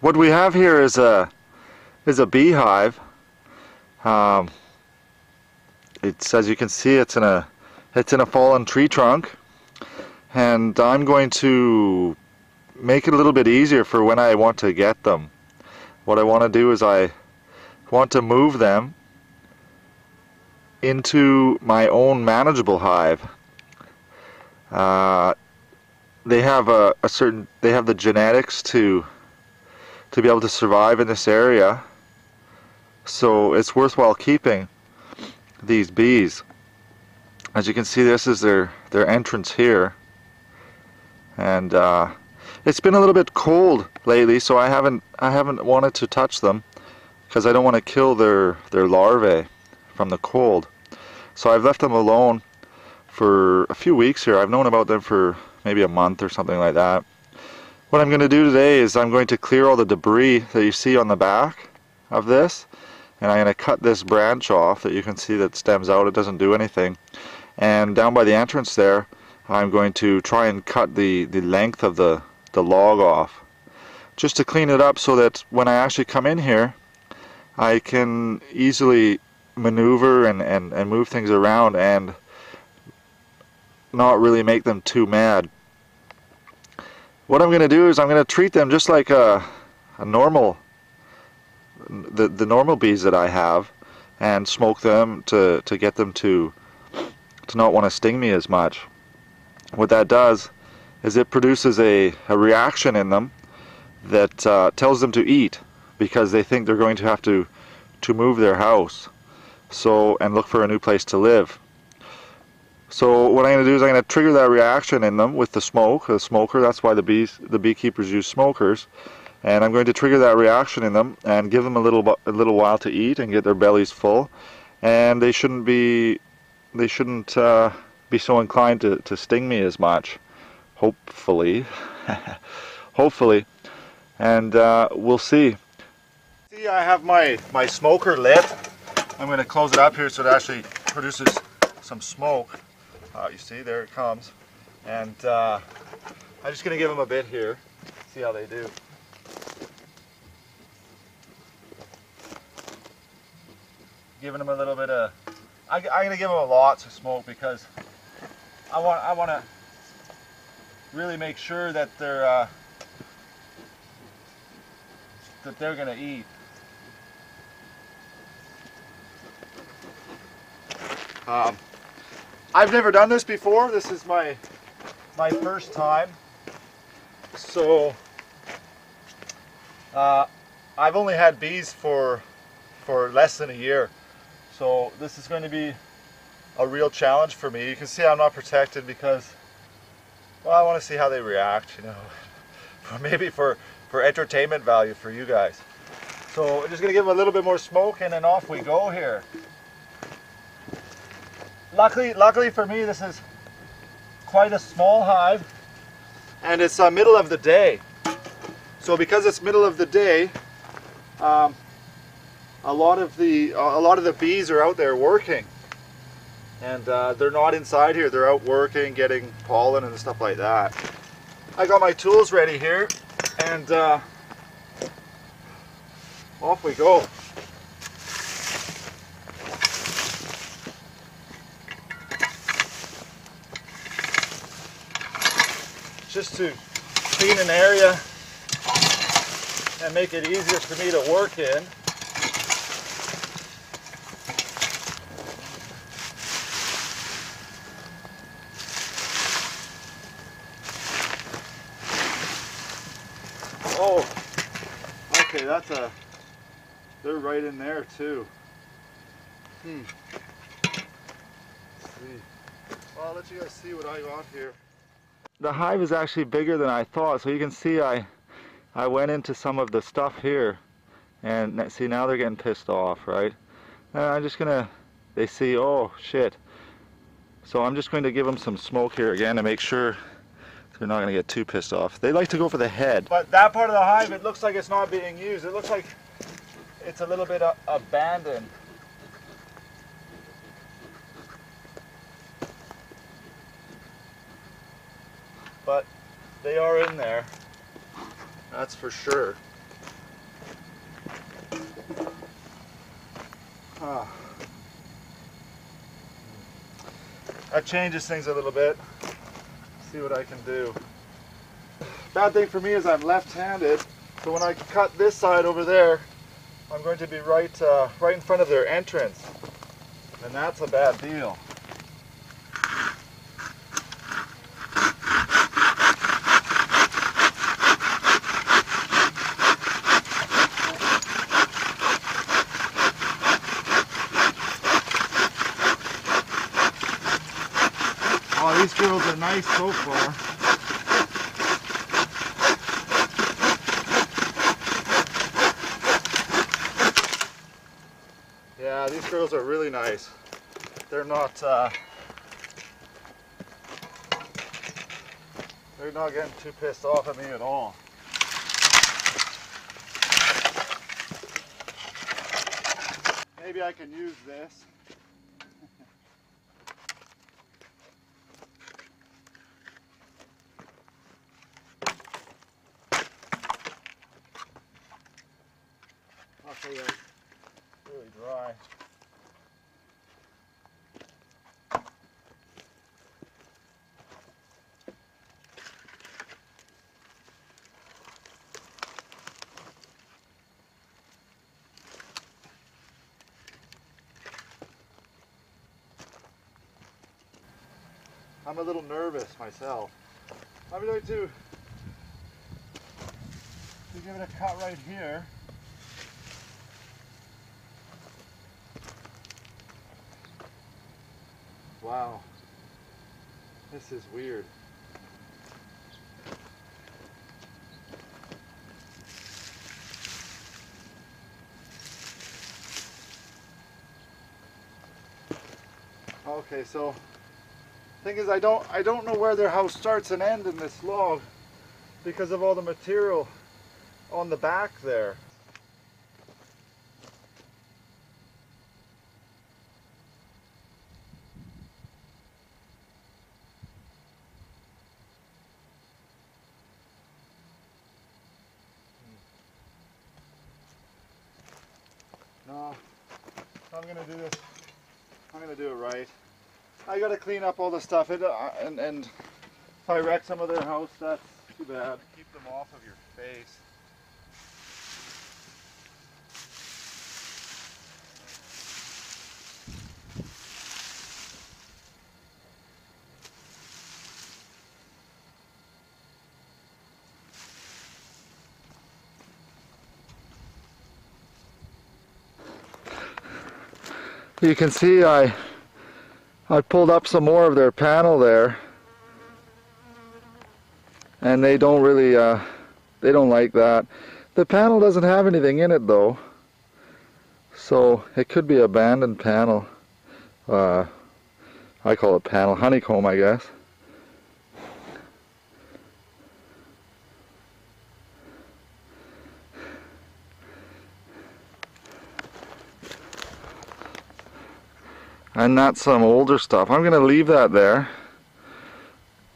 What we have here is a beehive. It's, as you can see, it's in a fallen tree trunk, and I'm going to make it a little bit easier for when I want to get them. What I want to do is I want to move them into my own manageable hive. They have they have the genetics to be able to survive in this area, so it's worthwhile keeping these bees. As you can see, this is their entrance here, and it's been a little bit cold lately, so I haven't wanted to touch them because I don't want to kill their larvae from the cold. So I've left them alone for a few weeks here. I've known about them for maybe a month or something like that. What I'm going to do today is I'm going to clear all the debris that you see on the back of this, and I'm going to cut this branch off that you can see that stems out. It doesn't do anything. And down by the entrance there, I'm going to try and cut the length of the log off, just to clean it up so that when I actually come in here, I can easily maneuver and move things around and not really make them too mad. What I'm going to do is I'm going to treat them just like the normal bees that I have, and smoke them to get them to not want to sting me as much. What that does is it produces a reaction in them that tells them to eat, because they think they're going to have to move their house and look for a new place to live. So what I'm going to do is I'm going to trigger that reaction in them with the smoker. That's why the beekeepers use smokers. And I'm going to trigger that reaction in them and give them a little while to eat and get their bellies full. And they shouldn't be so inclined to sting me as much. Hopefully, hopefully. And we'll see. See, I have my smoker lit. I'm going to close it up here so it actually produces some smoke. You see, there it comes. And I'm just going to give them a bit here, see how they do. Giving them a little bit of, I'm going to give them lots of smoke because I want to really make sure that they're going to eat. I've never done this before. This is my first time. So I've only had bees for less than a year. So this is going to be a real challenge for me. You can see I'm not protected because, well, I want to see how they react, you know, maybe for entertainment value for you guys. So I'm just going to give them a little bit more smoke and then off we go here. Luckily for me, this is quite a small hive, and it's middle of the day. So because it's middle of the day, a lot of the bees are out there working, and they're not inside here. They're out working, getting pollen and stuff like that. I got my tools ready here, and off we go. Just to clean an area and make it easier for me to work in. Oh, okay, they're right in there too. Let's see. Well, I'll let you guys see what I got here. The hive is actually bigger than I thought, so you can see I went into some of the stuff here, and see, now they're getting pissed off, right? And I'm just gonna, they see, oh shit. So I'm just going to give them some smoke here again to make sure they're not gonna get too pissed off. They like to go for the head. But that part of the hive, it looks like it's not being used. It looks like it's a little bit abandoned. But they are in there, that's for sure. That changes things a little bit. See what I can do. Bad thing for me is I'm left-handed, so when I cut this side over there, I'm going to be right in front of their entrance, and that's a bad deal. Oh, these drills are nice so far. Yeah, these drills are really nice. They're not getting too pissed off at me at all. Maybe I can use this. Okay, it's really dry. I'm a little nervous myself. I'm going to give it a cut right here. Wow, this is weird. Okay, so thing is, I don't know where their house starts and ends in this log because of all the material on the back there. No, I'm gonna do this. I'm gonna do it right. I gotta clean up all the stuff, and if I wreck some of their house, that's too bad. Keep them off of your face. You can see I pulled up some more of their panel there, and they don't really they don't like that. The panel doesn't have anything in it though, so it could be abandoned panel. I call it panel honeycomb, I guess. And that's some older stuff. I'm going to leave that there,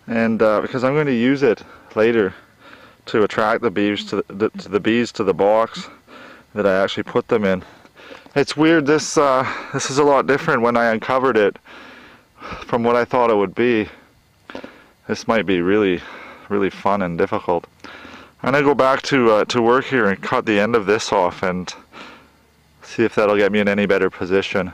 and because I'm going to use it later to attract the bees to the box that I actually put them in. It's weird. This is a lot different when I uncovered it from what I thought it would be. This might be really fun and difficult. I'm going to go back to work here and cut the end of this off and see if that'll get me in any better position.